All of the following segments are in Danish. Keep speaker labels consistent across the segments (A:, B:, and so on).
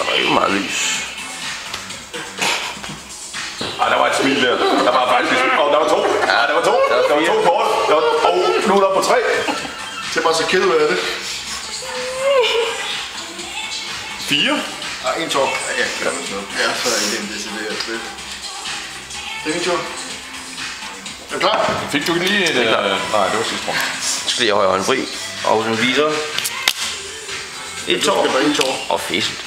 A: Der er ikke meget lys.
B: Ej, der var et smil der. Der var faktisk et smil. Der var to. Ja, der var to. Der var to kort. Og nu er der på 3.
C: Det var så ked af det.
B: 4.
C: Ah, en tår. Ja, det er sådan noget. Ja, så er det en decideret spil. Det er min tur. Er du klar?
B: Fik du ikke lige et... nej, det var sidste runde.
A: Skal jeg højre hånd fri. Og så videre. Et tår.
C: Det var en tår.
A: Og fæsent.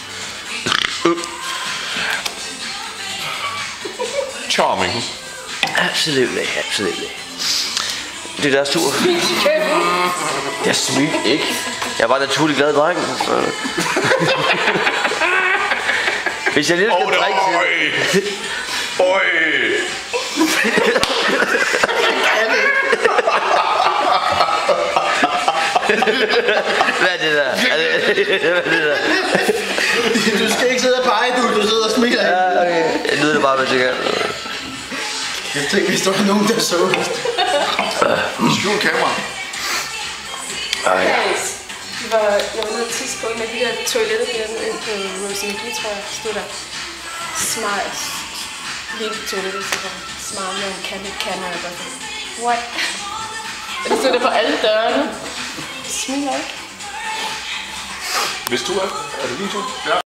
B: Charming.
A: Absolutely, absolutely. Det er deres tur. Jeg smilte ikke. Jeg var naturligt glad dreng. Så. Hvis jeg lige skal drikke til...
B: Øj!
A: Hvad er det der? Hvad er det der?
C: Du skal ikke sidde og pege, du sidder og smiler.
A: Ja, okay. Jeg lyder det bare, hvad jeg tænker.
C: Jeg tænkte, hvis der var nogen, der så. Skjul kamera.
D: Jeg var nede og tisse på en af de der toiletter, der nede ind på Rosemary, tror jeg, stod der. Smart. Lige på toilettet, så der smart med en kan, og jeg bare sådan, what? Og det stod der på alle dørene. Smiler ikke.
B: Hvis du er det din tur?
C: Ja.